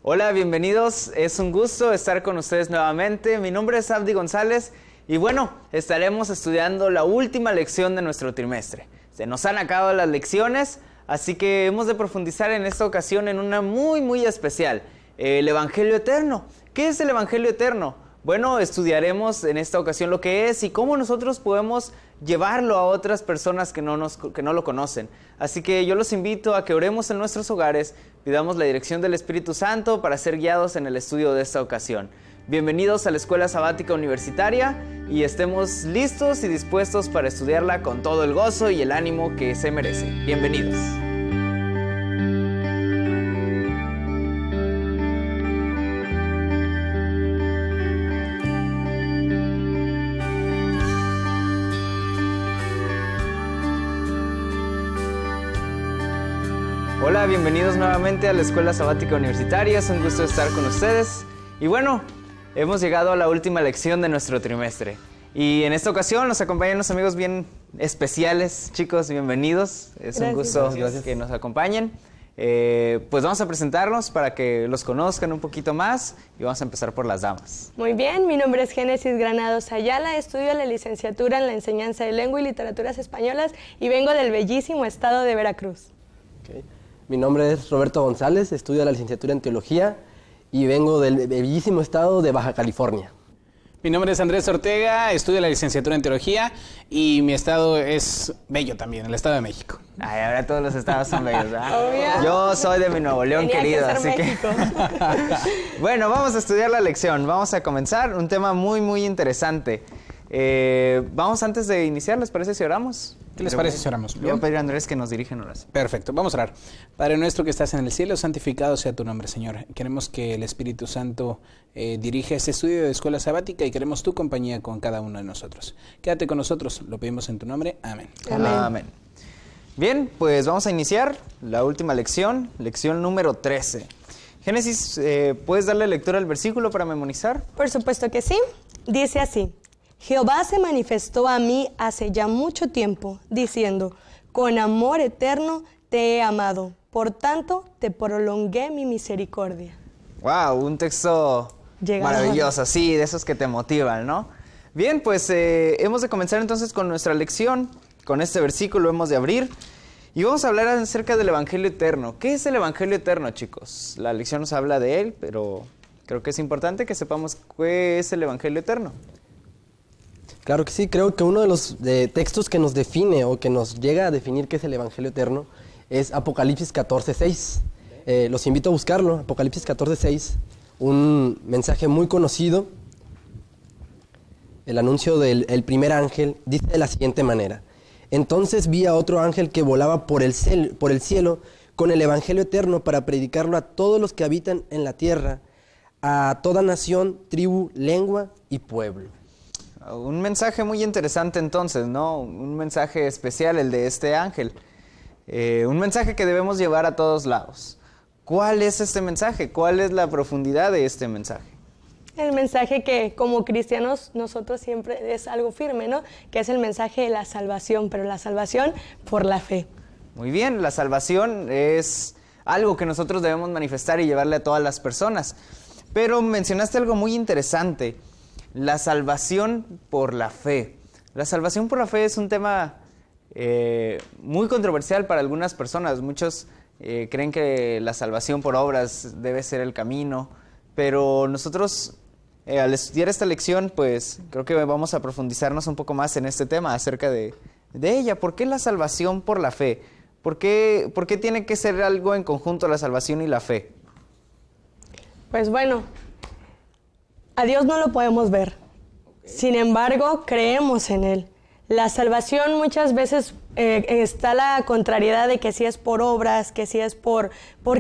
Hola, bienvenidos. Es un gusto estar con ustedes nuevamente. Mi nombre es Abdi González y bueno, estaremos estudiando la última lección de nuestro trimestre. Se nos han acabado las lecciones, así que hemos de profundizar en esta ocasión en una muy especial, el Evangelio Eterno. ¿Qué es el Evangelio Eterno? Bueno, estudiaremos en esta ocasión lo que es y cómo nosotros podemos llevarlo a otras personas que no lo conocen. Así que yo los invito a que oremos en nuestros hogares, pidamos la dirección del Espíritu Santo para ser guiados en el estudio de esta ocasión. Bienvenidos a la Escuela Sabática Universitaria y estemos listos y dispuestos para estudiarla con todo el gozo y el ánimo que se merece. Bienvenidos. Hola, bienvenidos nuevamente a la Escuela Sabática Universitaria. Es un gusto estar con ustedes. Y bueno, hemos llegado a la última lección de nuestro trimestre. Y en esta ocasión nos acompañan unos amigos bien especiales. Chicos, bienvenidos. Es un gusto que nos acompañen. Pues vamos a presentarnos para que los conozcan un poquito más y vamos a empezar por las damas. Muy bien, mi nombre es Génesis Granados Ayala, estudio la licenciatura en la enseñanza de lengua y literaturas españolas y vengo del bellísimo estado de Veracruz. Okay. Mi nombre es Roberto González, estudio la licenciatura en Teología y vengo del bellísimo estado de Baja California. Mi nombre es Andrés Ortega, estudio la licenciatura en Teología y mi estado es bello también, el Estado de México. Ay, ahora todos los estados son bellos, ¿verdad? Yo soy de mi Nuevo León, querido, así México. que... Bueno, vamos a estudiar la lección, vamos a comenzar un tema muy interesante. Vamos antes de iniciar, ¿les parece si oramos? ¿Qué les parece si oramos? Yo voy a pedir a Andrés que nos dirija en oración. Perfecto, vamos a orar. Padre nuestro que estás en el cielo, santificado sea tu nombre, Señor. Queremos que el Espíritu Santo dirija este estudio de escuela sabática y queremos tu compañía con cada uno de nosotros. Quédate con nosotros, lo pedimos en tu nombre. Amén. Amén. Bien, pues vamos a iniciar la última lección, lección número 13. Génesis, ¿puedes darle lectura al versículo para memorizar? Por supuesto que sí. Dice así: Jehová se manifestó a mí hace ya mucho tiempo, diciendo, con amor eterno te he amado, por tanto te prolongué mi misericordia. Wow, un texto maravilloso, sí, de esos que te motivan, ¿no? Bien, pues hemos de comenzar entonces con nuestra lección, con este versículo hemos de abrir, y vamos a hablar acerca del Evangelio Eterno. ¿Qué es el Evangelio Eterno, chicos? La lección nos habla de él, pero creo que es importante que sepamos qué es el Evangelio Eterno. Claro que sí, creo que uno de los textos que nos define o que nos llega a definir qué es el Evangelio Eterno es Apocalipsis 14:6. Los invito a buscarlo, Apocalipsis 14:6, un mensaje muy conocido. El anuncio del primer ángel dice de la siguiente manera: Entonces vi a otro ángel que volaba por el cielo con el Evangelio Eterno para predicarlo a todos los que habitan en la tierra, a toda nación, tribu, lengua y pueblo. Un mensaje muy interesante entonces, ¿no? Un mensaje especial el de este ángel. Un mensaje que debemos llevar a todos lados. ¿Cuál es este mensaje? ¿Cuál es la profundidad de este mensaje? El mensaje que como cristianos nosotros siempre es algo firme, ¿no? Que es el mensaje de la salvación, pero la salvación por la fe. Muy bien, la salvación es algo que nosotros debemos manifestar y llevarle a todas las personas. Pero mencionaste algo muy interesante. La salvación por la fe. La salvación por la fe es un tema muy controversial para algunas personas. Muchos creen que la salvación por obras debe ser el camino, pero nosotros al estudiar esta lección, pues creo que vamos a profundizarnos un poco más en este tema acerca de ella. ¿Por qué la salvación por la fe? ¿Por qué tiene que ser algo en conjunto la salvación y la fe? Pues bueno, a Dios no lo podemos ver, sin embargo, creemos en Él. La salvación muchas veces está la contrariedad de que si es por obras, que si es ¿por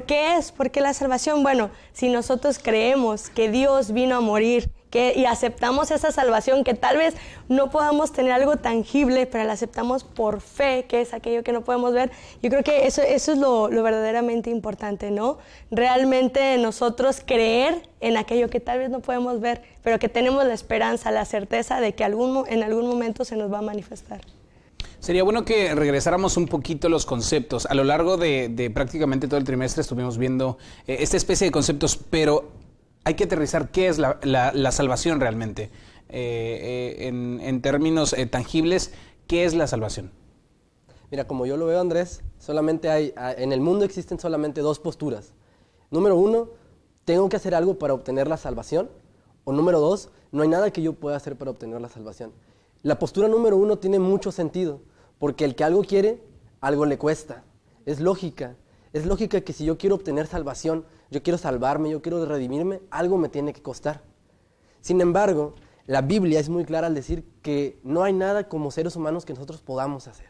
qué es? ¿Por qué la salvación? Bueno, si nosotros creemos que Dios vino a morir y aceptamos esa salvación, que tal vez no podamos tener algo tangible, pero la aceptamos por fe, que es aquello que no podemos ver, yo creo que eso es lo verdaderamente importante, ¿no? Realmente nosotros creer en aquello que tal vez no podemos ver, pero que tenemos la esperanza, la certeza de que en algún momento se nos va a manifestar. Sería bueno que regresáramos un poquito los conceptos. A lo largo de prácticamente todo el trimestre estuvimos viendo esta especie de conceptos, pero hay que aterrizar qué es la salvación realmente. En términos tangibles, ¿qué es la salvación? Mira, como yo lo veo, Andrés, en el mundo existen solamente dos posturas. Número uno, tengo que hacer algo para obtener la salvación. O número dos, no hay nada que yo pueda hacer para obtener la salvación. La postura número uno tiene mucho sentido, porque el que algo quiere, algo le cuesta. Es lógica. Es lógica que si yo quiero obtener salvación, yo quiero salvarme, yo quiero redimirme, algo me tiene que costar. Sin embargo, la Biblia es muy clara al decir que no hay nada como seres humanos que nosotros podamos hacer.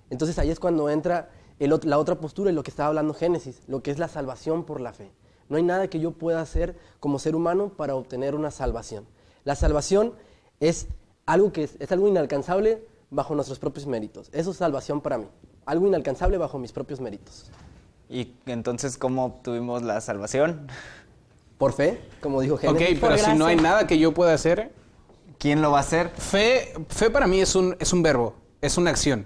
Entonces ahí es cuando entra la otra postura y lo que estaba hablando Génesis, lo que es la salvación por la fe. No hay nada que yo pueda hacer como ser humano para obtener una salvación. La salvación es algo es algo inalcanzable bajo nuestros propios méritos. Eso es salvación para mí. Algo inalcanzable bajo mis propios méritos. ¿Y entonces cómo obtuvimos la salvación? Por fe, como dijo Génesis. Ok, pero si no hay nada que yo pueda hacer... ¿Quién lo va a hacer? Fe para mí es un verbo, es una acción.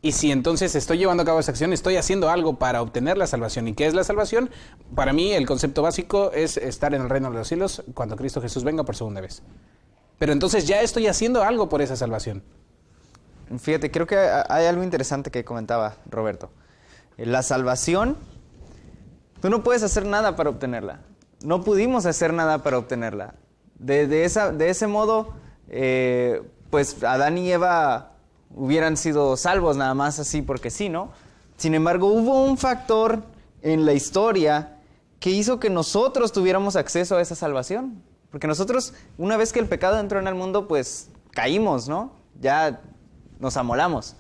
Y si entonces estoy llevando a cabo esa acción, estoy haciendo algo para obtener la salvación. ¿Y qué es la salvación? Para mí el concepto básico es estar en el reino de los cielos cuando Cristo Jesús venga por segunda vez. Pero entonces ya estoy haciendo algo por esa salvación. Fíjate, creo que hay algo interesante que comentaba Roberto. La salvación, tú no puedes hacer nada para obtenerla. No pudimos hacer nada para obtenerla. De ese modo, pues Adán y Eva hubieran sido salvos nada más así porque sí, ¿no? Sin embargo, hubo un factor en la historia que hizo que nosotros tuviéramos acceso a esa salvación. Porque nosotros, una vez que el pecado entró en el mundo, pues caímos, ¿no? Ya nos amolamos.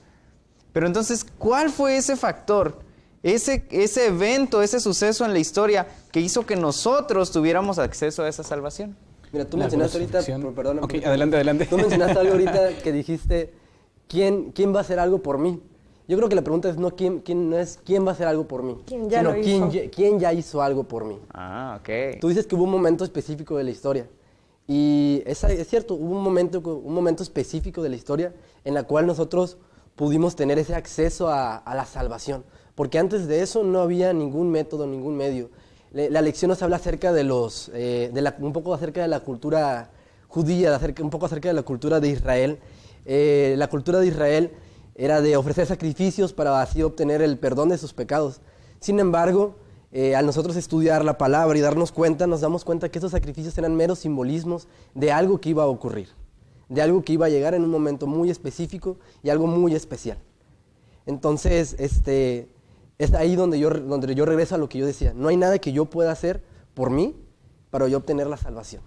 Pero entonces, ¿cuál fue ese factor? Ese evento, ese suceso en la historia que hizo que nosotros tuviéramos acceso a esa salvación. Mira, tú mencionaste ahorita, perdóname. Ok, adelante. Tú mencionaste algo ahorita que dijiste, ¿quién va a hacer algo por mí? Yo creo que la pregunta es no quién va a hacer algo por mí, ¿Quién ya sino lo hizo? quién ya hizo algo por mí. Ah, ok. Tú dices que hubo un momento específico de la historia. Y es cierto, hubo un momento específico de la historia en la cual nosotros pudimos tener ese acceso a la salvación. Porque antes de eso no había ningún método, ningún medio. La lección nos habla acerca de un poco acerca de la cultura judía, un poco acerca de la cultura de Israel. La cultura de Israel era de ofrecer sacrificios para así obtener el perdón de sus pecados. Sin embargo, al nosotros estudiar la palabra y darnos cuenta, nos damos cuenta que esos sacrificios eran meros simbolismos de algo que iba a ocurrir, de algo que iba a llegar en un momento muy específico y algo muy especial. Entonces, es ahí donde yo regreso a lo que yo decía. No hay nada que yo pueda hacer por mí para yo obtener la salvación.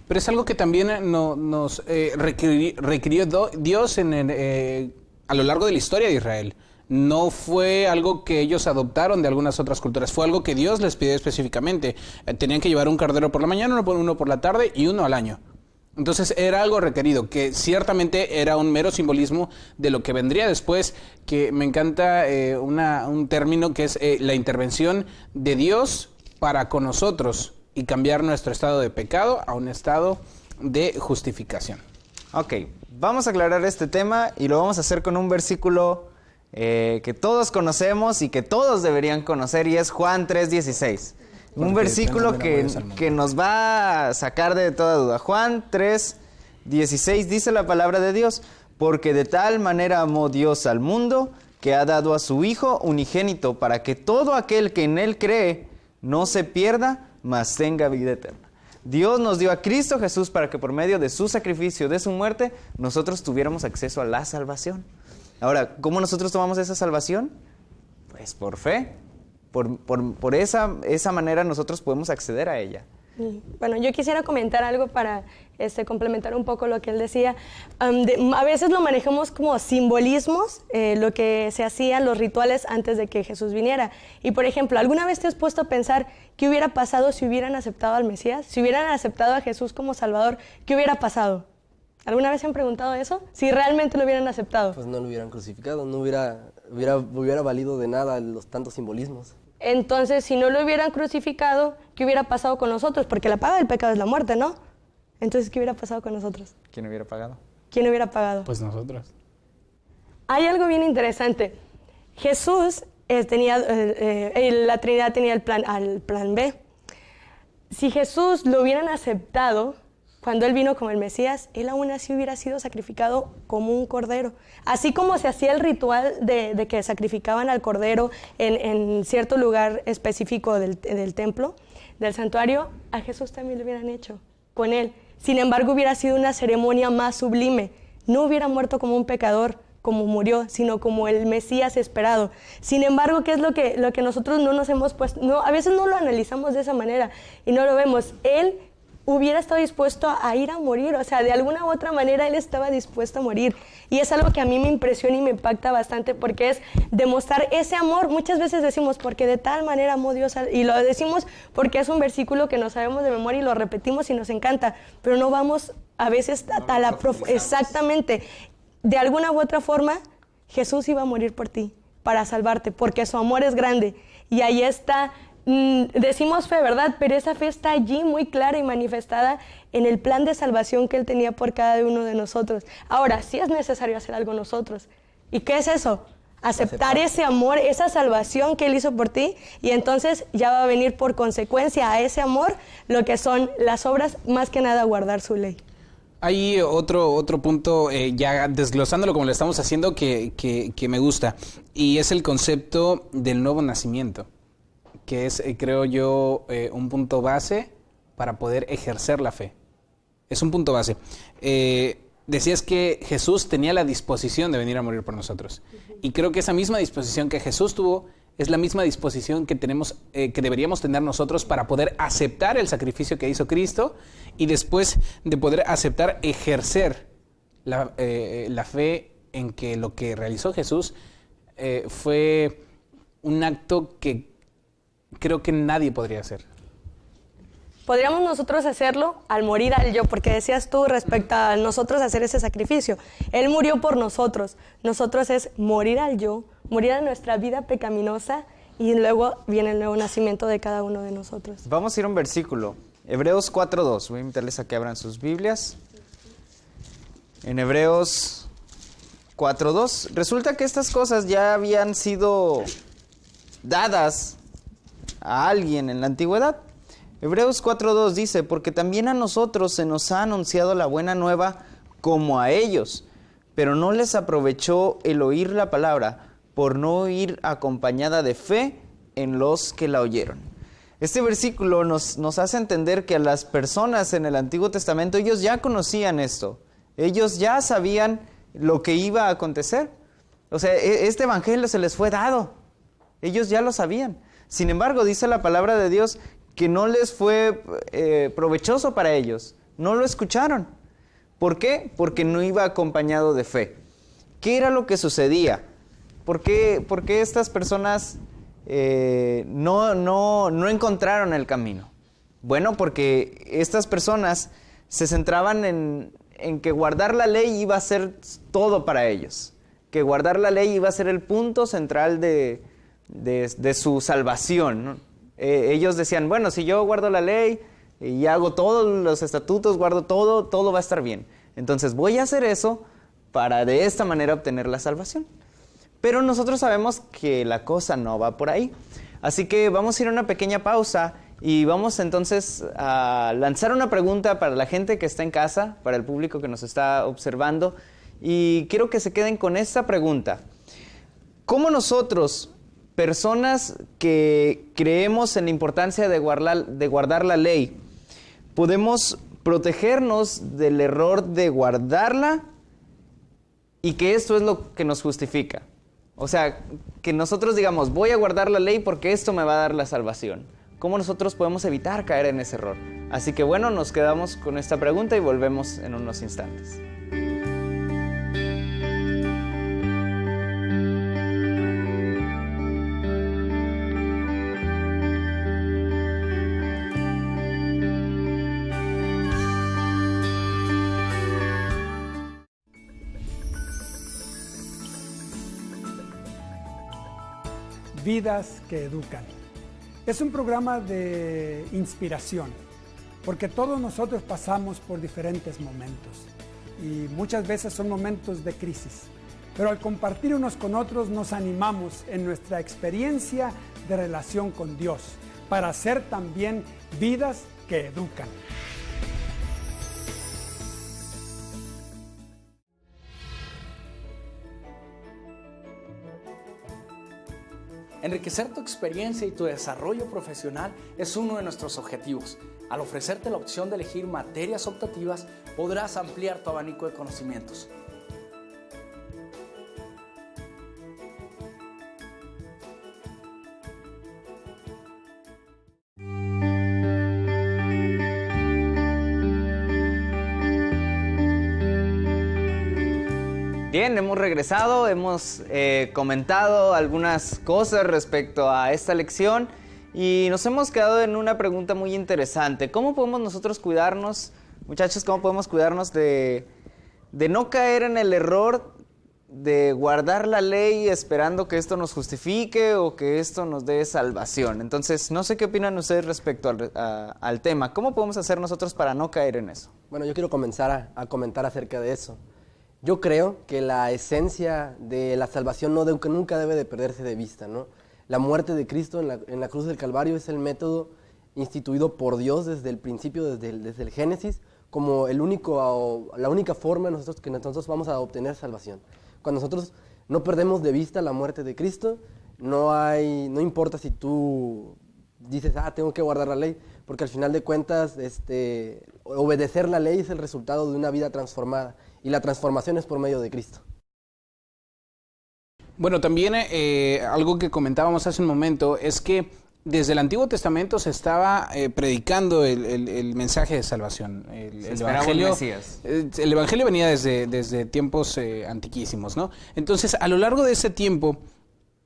Pero es algo que también nos requirió Dios a lo largo de la historia de Israel. No fue algo que ellos adoptaron de algunas otras culturas, fue algo que Dios les pidió específicamente. Tenían que llevar un cordero por la mañana, uno por la tarde y uno al año. Entonces era algo requerido, que ciertamente era un mero simbolismo de lo que vendría después, que me encanta un término que es la intervención de Dios para con nosotros y cambiar nuestro estado de pecado a un estado de justificación. Ok, vamos a aclarar este tema y lo vamos a hacer con un versículo que todos conocemos y que todos deberían conocer, y es Juan 3:16. Un versículo que nos va a sacar de toda duda. Juan 3:16 dice la palabra de Dios: porque de tal manera amó Dios al mundo que ha dado a su Hijo unigénito para que todo aquel que en Él cree no se pierda, mas tenga vida eterna. Dios nos dio a Cristo Jesús para que por medio de su sacrificio, de su muerte, nosotros tuviéramos acceso a la salvación. Ahora, ¿cómo nosotros tomamos esa salvación? Pues por fe. Por esa manera nosotros podemos acceder a ella. Bueno, yo quisiera comentar algo para complementar un poco lo que él decía. A veces lo manejamos como simbolismos, lo que se hacían, los rituales antes de que Jesús viniera. Y por ejemplo, ¿alguna vez te has puesto a pensar qué hubiera pasado si hubieran aceptado al Mesías? Si hubieran aceptado a Jesús como Salvador, ¿qué hubiera pasado? ¿Alguna vez se han preguntado eso? Si realmente lo hubieran aceptado. Pues no lo hubieran crucificado, no hubiera valido de nada los tantos simbolismos. Entonces, si no lo hubieran crucificado, ¿qué hubiera pasado con nosotros? Porque la paga del pecado es la muerte, ¿no? Entonces, ¿qué hubiera pasado con nosotros? ¿Quién hubiera pagado? ¿Quién hubiera pagado? Pues nosotros. hay algo bien interesante. Jesús la Trinidad tenía el plan B. Si Jesús lo hubieran aceptado cuando Él vino como el Mesías, Él aún así hubiera sido sacrificado como un cordero. Así como se hacía el ritual de que sacrificaban al cordero en cierto lugar específico del templo, del santuario, a Jesús también lo hubieran hecho con Él. Sin embargo, hubiera sido una ceremonia más sublime. No hubiera muerto como un pecador, como murió, sino como el Mesías esperado. Sin embargo, ¿qué es lo que nosotros no nos hemos puesto? No, a veces no lo analizamos de esa manera y no lo vemos. Él hubiera estado dispuesto a ir a morir, o sea, de alguna u otra manera Él estaba dispuesto a morir. Y es algo que a mí me impresiona y me impacta bastante porque es demostrar ese amor. Muchas veces decimos, porque de tal manera amó Dios, y lo decimos porque es un versículo que no sabemos de memoria y lo repetimos y nos encanta, pero no vamos a veces a la exactamente. De alguna u otra forma, Jesús iba a morir por ti, para salvarte, porque su amor es grande. Y ahí está, decimos fe, ¿verdad? Pero esa fe está allí muy clara y manifestada en el plan de salvación que Él tenía por cada uno de nosotros. Ahora, sí es necesario hacer algo nosotros. ¿Y qué es eso? Aceptar ese amor, esa salvación que Él hizo por ti, y entonces ya va a venir por consecuencia a ese amor lo que son las obras, más que nada guardar su ley. Hay otro punto, ya desglosándolo como lo estamos haciendo, que me gusta, y es el concepto del nuevo nacimiento, que es, creo yo, un punto base para poder ejercer la fe. Es un punto base. Decías que Jesús tenía la disposición de venir a morir por nosotros, y creo que esa misma disposición que Jesús tuvo es la misma disposición que tenemos, que deberíamos tener nosotros para poder aceptar el sacrificio que hizo Cristo, y después de poder aceptar, ejercer la fe en que lo que realizó Jesús fue un acto que creo que nadie podría hacer. Podríamos nosotros hacerlo al morir al yo, porque decías tú respecto a nosotros hacer ese sacrificio. Él murió por nosotros. Nosotros es morir al yo, morir a nuestra vida pecaminosa, y luego viene el nuevo nacimiento de cada uno de nosotros. Vamos a ir a un versículo, Hebreos 4:2. Voy a invitarles a que abran sus Biblias. En Hebreos 4:2. Resulta que estas cosas ya habían sido dadas a alguien en la antigüedad. Hebreos 4:2 dice, porque también a nosotros se nos ha anunciado la buena nueva como a ellos, pero no les aprovechó el oír la palabra, por no ir acompañada de fe en los que la oyeron. Este versículo nos hace entender que a las personas en el Antiguo Testamento, ellos ya conocían esto, ellos ya sabían lo que iba a acontecer. O sea, este evangelio se les fue dado, ellos ya lo sabían. Sin embargo, dice la palabra de Dios que no les fue provechoso para ellos, no lo escucharon. ¿Por qué? Porque no iba acompañado de fe. ¿Qué era lo que sucedía? ¿Por qué estas personas no encontraron el camino? Bueno, porque estas personas se centraban en que guardar la ley iba a ser todo para ellos, que guardar la ley iba a ser el punto central de su salvación, ¿no? Ellos decían, bueno, si yo guardo la ley y hago todos los estatutos, guardo todo va a estar bien. Entonces voy a hacer eso para de esta manera obtener la salvación. Pero nosotros sabemos que la cosa no va por ahí. Así que vamos a ir a una pequeña pausa y vamos entonces a lanzar una pregunta para la gente que está en casa, para el público que nos está observando. Y quiero que se queden con esta pregunta. ¿Cómo nosotros, personas que creemos en la importancia de guardar la ley, podemos protegernos del error de guardarla y que esto es lo que nos justifica? O sea, que nosotros digamos, voy a guardar la ley porque esto me va a dar la salvación. ¿Cómo nosotros podemos evitar caer en ese error? Así que bueno, nos quedamos con esta pregunta y volvemos en unos instantes. Vidas que educan. Es un programa de inspiración, porque todos nosotros pasamos por diferentes momentos y muchas veces son momentos de crisis. pero al compartir unos con otros nos animamos en nuestra experiencia de relación con Dios para ser también vidas que educan. Enriquecer tu experiencia y tu desarrollo profesional es uno de nuestros objetivos. Al ofrecerte la opción de elegir materias optativas, podrás ampliar tu abanico de conocimientos. Bien, hemos regresado, hemos comentado algunas cosas respecto a esta lección y nos hemos quedado en una pregunta muy interesante. ¿Cómo podemos nosotros cuidarnos, muchachos, cómo podemos cuidarnos de no caer en el error de guardar la ley esperando que esto nos justifique o que esto nos dé salvación? Entonces, no sé qué opinan ustedes respecto al tema. ¿Cómo podemos hacer nosotros para no caer en eso? Bueno, yo quiero comenzar a comentar acerca de eso. Yo creo que la esencia de la salvación nunca debe de perderse de vista, ¿no? La muerte de Cristo en la cruz del Calvario es el método instituido por Dios desde el principio, desde el Génesis, como la única forma que nosotros vamos a obtener salvación. Cuando nosotros no perdemos de vista la muerte de Cristo, no importa si tú dices, tengo que guardar la ley, porque al final de cuentas obedecer la ley es el resultado de una vida transformada. Y la transformación es por medio de Cristo. Bueno, también algo que comentábamos hace un momento es que desde el Antiguo Testamento se estaba predicando el mensaje de salvación. El Evangelio venía desde tiempos antiquísimos, ¿no? Entonces, a lo largo de ese tiempo,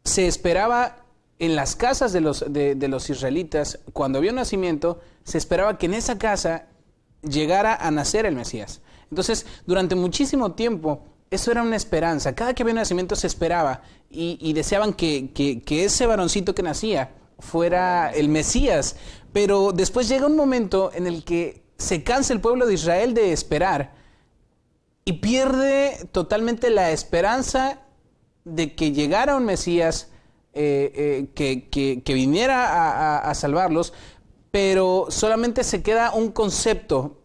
se esperaba en las casas de los israelitas, cuando había un nacimiento, se esperaba que en esa casa llegara a nacer el Mesías. Entonces, durante muchísimo tiempo, eso era una esperanza. Cada que había un nacimiento se esperaba y deseaban que ese varoncito que nacía fuera el Mesías. Pero después llega un momento en el que se cansa el pueblo de Israel de esperar y pierde totalmente la esperanza de que llegara un Mesías que viniera a salvarlos, pero solamente se queda un concepto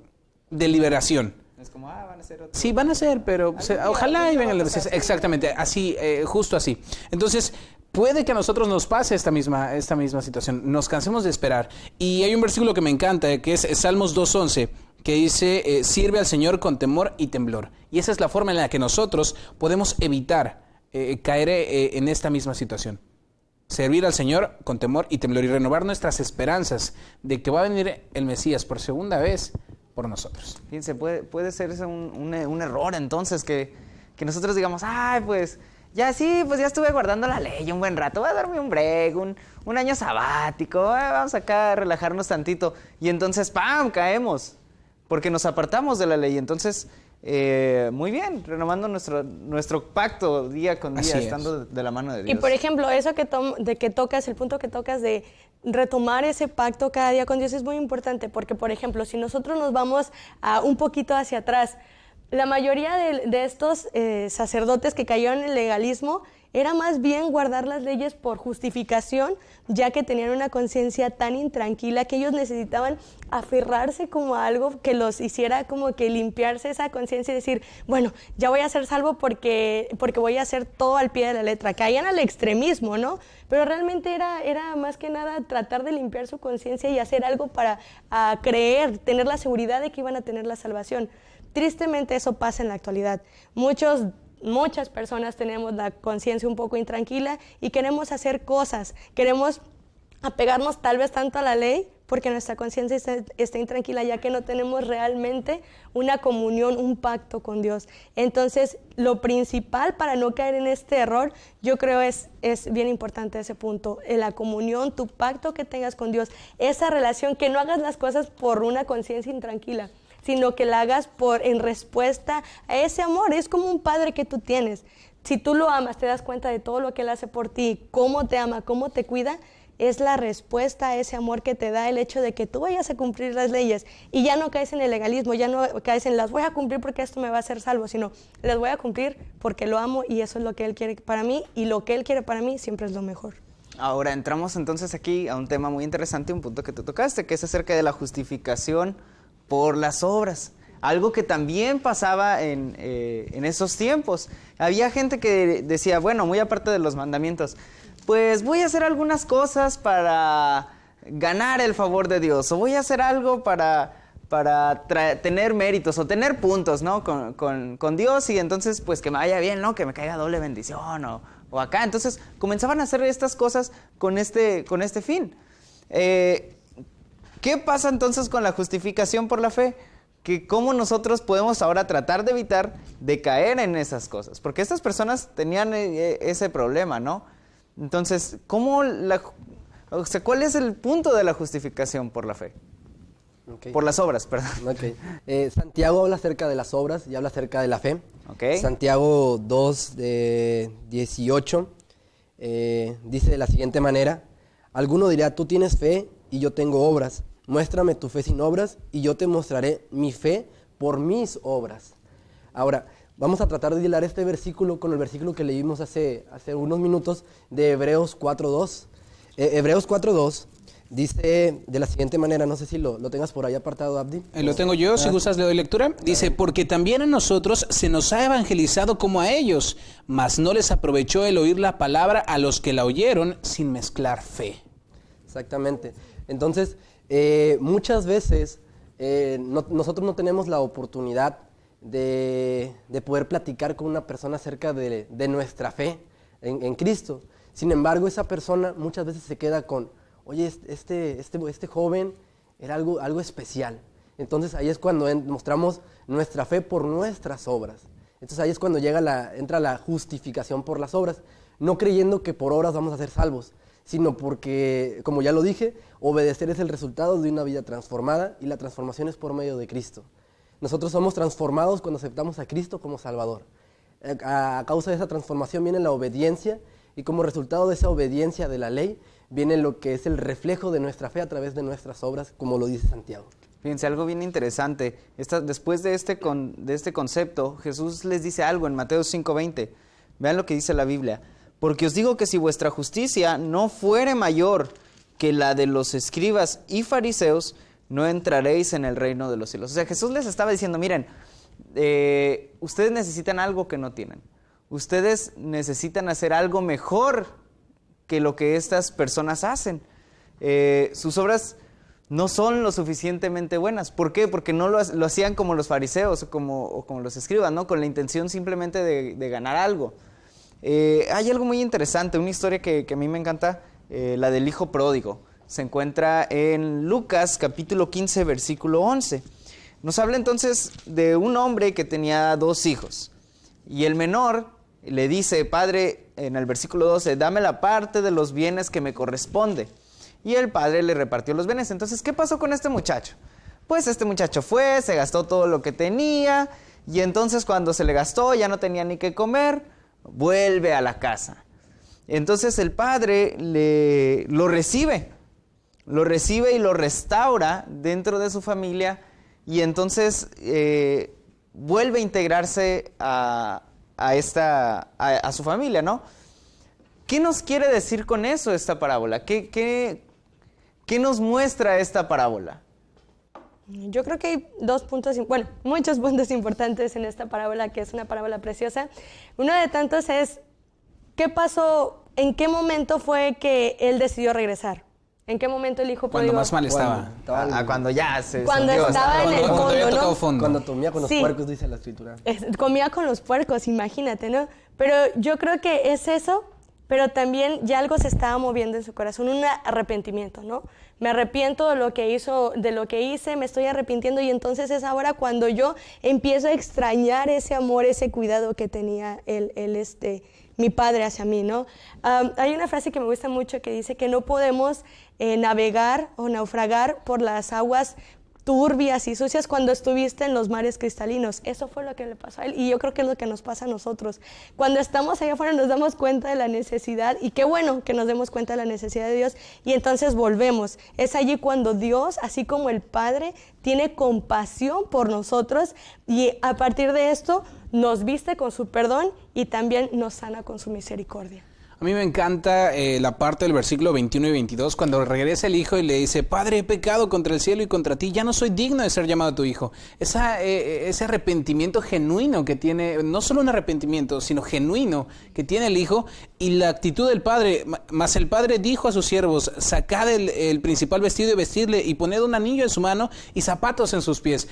de liberación. Es como, van a ser otros. Sí, van a ser, pero ojalá y vengan los Mesías. Exactamente, así, justo así. Entonces, puede que a nosotros nos pase esta misma situación, nos cansemos de esperar. Y hay un versículo que me encanta, que es Salmos 2:11, que dice, sirve al Señor con temor y temblor. Y esa es la forma en la que nosotros podemos evitar caer en esta misma situación. Servir al Señor con temor y temblor y renovar nuestras esperanzas de que va a venir el Mesías por segunda vez por nosotros. Fíjense, puede ser ese un error entonces que nosotros digamos, pues ya estuve guardando la ley un buen rato, voy a darme un break, un año sabático, vamos acá a relajarnos tantito. Y entonces, ¡pam!, caemos, porque nos apartamos de la ley. Entonces, muy bien, renovando nuestro pacto día con día, estando de la mano de Dios. Y por ejemplo, eso el punto que tocas de retomar ese pacto cada día con Dios es muy importante, porque por ejemplo, si nosotros nos vamos un poquito hacia atrás, la mayoría de estos sacerdotes que cayeron en el legalismo era más bien guardar las leyes por justificación, ya que tenían una conciencia tan intranquila que ellos necesitaban aferrarse como a algo que los hiciera como que limpiarse esa conciencia y decir, bueno, ya voy a ser salvo porque voy a hacer todo al pie de la letra. Caían al extremismo, ¿no? Pero realmente era más que nada tratar de limpiar su conciencia y hacer algo para creer, tener la seguridad de que iban a tener la salvación. Tristemente eso pasa en la actualidad. Muchas personas tenemos la conciencia un poco intranquila y queremos hacer cosas, queremos apegarnos tal vez tanto a la ley porque nuestra conciencia está intranquila, ya que no tenemos realmente una comunión, un pacto con Dios. Entonces, lo principal para no caer en este error, yo creo es bien importante ese punto, la comunión, tu pacto que tengas con Dios, esa relación, que no hagas las cosas por una conciencia intranquila, sino que la hagas en respuesta a ese amor. Es como un padre que tú tienes. Si tú lo amas, te das cuenta de todo lo que Él hace por ti, cómo te ama, cómo te cuida, es la respuesta a ese amor que te da el hecho de que tú vayas a cumplir las leyes y ya no caes en el legalismo, ya no caes en las voy a cumplir porque esto me va a hacer salvo, sino las voy a cumplir porque lo amo y eso es lo que Él quiere para mí y lo que Él quiere para mí siempre es lo mejor. Ahora entramos entonces aquí a un tema muy interesante, un punto que tú tocaste, que es acerca de la justificación por las obras. Algo que también pasaba en esos tiempos. Había gente que decía, bueno, muy aparte de los mandamientos, pues voy a hacer algunas cosas para ganar el favor de Dios, o voy a hacer algo para tener méritos o tener puntos, ¿no? con Dios, y entonces pues que me vaya bien, ¿no? Que me caiga doble bendición o acá. Entonces comenzaban a hacer estas cosas con este fin. ¿Qué pasa entonces con la justificación por la fe? Que cómo nosotros podemos ahora tratar de evitar de caer en esas cosas, porque estas personas tenían ese problema, ¿no? Entonces, ¿cuál es el punto de la justificación por la fe? Okay. Por las obras, perdón. Okay. Santiago habla acerca de las obras y habla acerca de la fe. Okay. Santiago 2, 18 dice de la siguiente manera: alguno dirá, tú tienes fe y yo tengo obras. Muéstrame tu fe sin obras y yo te mostraré mi fe por mis obras. Ahora, vamos a tratar de hilar este versículo con el versículo que leímos hace unos minutos de Hebreos 4.2. Hebreos 4.2 dice de la siguiente manera, no sé si lo tengas por ahí apartado, Abdi. Lo tengo yo, si gustas le doy lectura. Dice, porque también a nosotros se nos ha evangelizado como a ellos, mas no les aprovechó el oír la palabra a los que la oyeron sin mezclar fe. Exactamente. Entonces, muchas veces nosotros no tenemos la oportunidad de poder platicar con una persona acerca de nuestra fe en Cristo. Sin embargo, esa persona muchas veces se queda con, oye, este joven era algo especial. Entonces ahí es cuando mostramos nuestra fe por nuestras obras. Entonces ahí es cuando entra la justificación por las obras, no creyendo que por obras vamos a ser salvos, sino porque, como ya lo dije, obedecer es el resultado de una vida transformada y la transformación es por medio de Cristo. Nosotros somos transformados cuando aceptamos a Cristo como Salvador. A causa de esa transformación viene la obediencia y como resultado de esa obediencia de la ley viene lo que es el reflejo de nuestra fe a través de nuestras obras, como lo dice Santiago. Fíjense, algo bien interesante. Después de este concepto, Jesús les dice algo en Mateo 5:20. Vean lo que dice la Biblia. Porque os digo que si vuestra justicia no fuere mayor que la de los escribas y fariseos, no entraréis en el reino de los cielos. O sea, Jesús les estaba diciendo, miren, ustedes necesitan algo que no tienen. Ustedes necesitan hacer algo mejor que lo que estas personas hacen. Sus obras no son lo suficientemente buenas. ¿Por qué? Porque no lo hacían como los fariseos o como los escribas, ¿no? Con la intención simplemente de ganar algo. Hay algo muy interesante, una historia que a mí me encanta, la del hijo pródigo. Se encuentra en Lucas capítulo 15, versículo 11. Nos habla entonces de un hombre que tenía 2 hijos. Y el menor le dice, padre, en el versículo 12, dame la parte de los bienes que me corresponde. Y el padre le repartió los bienes. Entonces, ¿qué pasó con este muchacho? Pues este muchacho fue, se gastó todo lo que tenía. Y entonces cuando se le gastó, ya no tenía ni qué comer, vuelve a la casa. Entonces el padre lo recibe y lo restaura dentro de su familia y entonces vuelve a integrarse a su familia, ¿no? ¿Qué nos quiere decir con eso esta parábola? ¿Qué nos muestra esta parábola? Yo creo que hay muchos puntos importantes en esta parábola, que es una parábola preciosa. Uno de tantos es, ¿qué pasó? ¿En qué momento fue que él decidió regresar? ¿En qué momento el hijo pródigo? Cuando más mal estaba. Cuando ya se Cuando hundió, estaba en el fondo, ¿no? Fondo. Cuando comía con los Sí. puercos, dice la escritura. Comía con los puercos, imagínate, ¿no? Pero yo creo que es eso, pero también ya algo se estaba moviendo en su corazón, un arrepentimiento, ¿no? Me arrepiento de lo que hice, me estoy arrepintiendo y entonces es ahora cuando yo empiezo a extrañar ese amor, ese cuidado que tenía mi padre hacia mí, ¿no? Hay una frase que me gusta mucho que dice que no podemos navegar o naufragar por las aguas turbias y sucias cuando estuviste en los mares cristalinos. Eso fue lo que le pasó a él y yo creo que es lo que nos pasa a nosotros. Cuando estamos allá afuera nos damos cuenta de la necesidad y qué bueno que nos demos cuenta de la necesidad de Dios y entonces volvemos. Es allí cuando Dios, así como el Padre, tiene compasión por nosotros y a partir de esto nos viste con su perdón y también nos sana con su misericordia. A mí me encanta la parte del versículo 21 y 22, cuando regresa el hijo y le dice, Padre, he pecado contra el cielo y contra ti, ya no soy digno de ser llamado tu hijo. Ese arrepentimiento genuino que tiene, no solo un arrepentimiento, sino genuino que tiene el hijo, y la actitud del padre, mas el padre dijo a sus siervos, sacad el principal vestido y vestirle, y poned un anillo en su mano y zapatos en sus pies.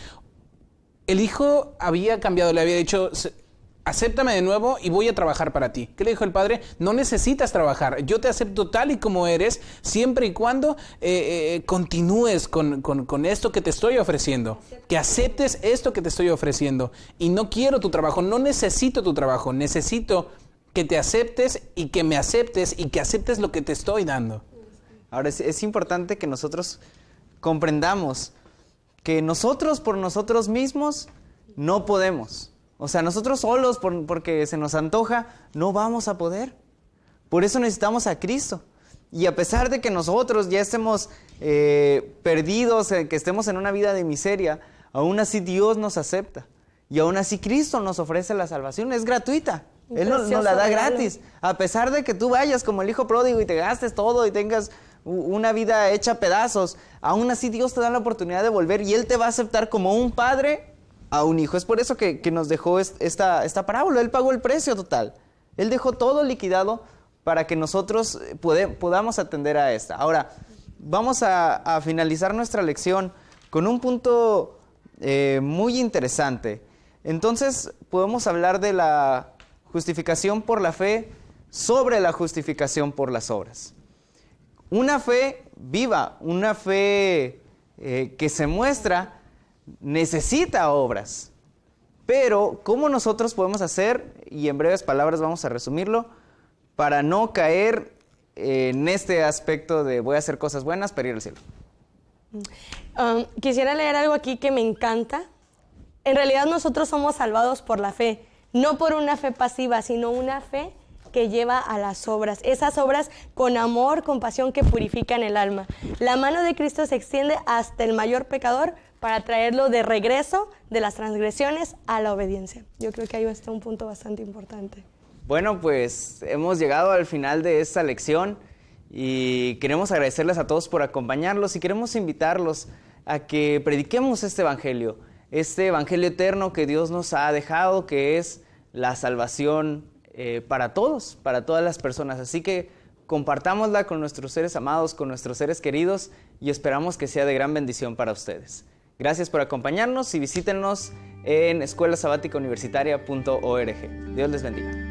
El hijo había cambiado, le había dicho, acéptame de nuevo y voy a trabajar para ti. ¿Qué le dijo el padre? No necesitas trabajar, yo te acepto tal y como eres, siempre y cuando continúes con esto que te estoy ofreciendo. Que aceptes esto que te estoy ofreciendo. Y no quiero tu trabajo, no necesito tu trabajo, necesito que te aceptes y que me aceptes y que aceptes lo que te estoy dando. Ahora, es importante que nosotros comprendamos que nosotros por nosotros mismos no podemos. O sea, nosotros solos, porque se nos antoja, no vamos a poder. Por eso necesitamos a Cristo. Y a pesar de que nosotros ya estemos perdidos, que estemos en una vida de miseria, aún así Dios nos acepta. Y aún así Cristo nos ofrece la salvación. Es gratuita. Él nos la da gratis. A pesar de que tú vayas como el hijo pródigo y te gastes todo y tengas una vida hecha pedazos, aún así Dios te da la oportunidad de volver y Él te va a aceptar como un padre a un hijo. Es por eso que nos dejó esta parábola. Él pagó el precio total. Él dejó todo liquidado para que nosotros podamos atender a esta. Ahora, vamos a finalizar nuestra lección con un punto muy interesante. Entonces, podemos hablar de la justificación por la fe sobre la justificación por las obras. Una fe viva, una fe que se muestra, necesita obras, pero ¿cómo nosotros podemos hacer? Y en breves palabras vamos a resumirlo, para no caer en este aspecto de voy a hacer cosas buenas para ir al cielo. Quisiera leer algo aquí que me encanta. En realidad nosotros somos salvados por la fe, no por una fe pasiva, sino una fe que lleva a las obras, esas obras con amor, con pasión que purifican el alma. La mano de Cristo se extiende hasta el mayor pecador para traerlo de regreso de las transgresiones a la obediencia. Yo creo que ahí está un punto bastante importante. Bueno, pues hemos llegado al final de esta lección y queremos agradecerles a todos por acompañarlos y queremos invitarlos a que prediquemos este evangelio eterno que Dios nos ha dejado, que es la salvación para todos, para todas las personas. Así que compartámosla con nuestros seres amados, con nuestros seres queridos y esperamos que sea de gran bendición para ustedes. Gracias por acompañarnos y visítenos en escuelasabaticauniversitaria.org. Dios les bendiga.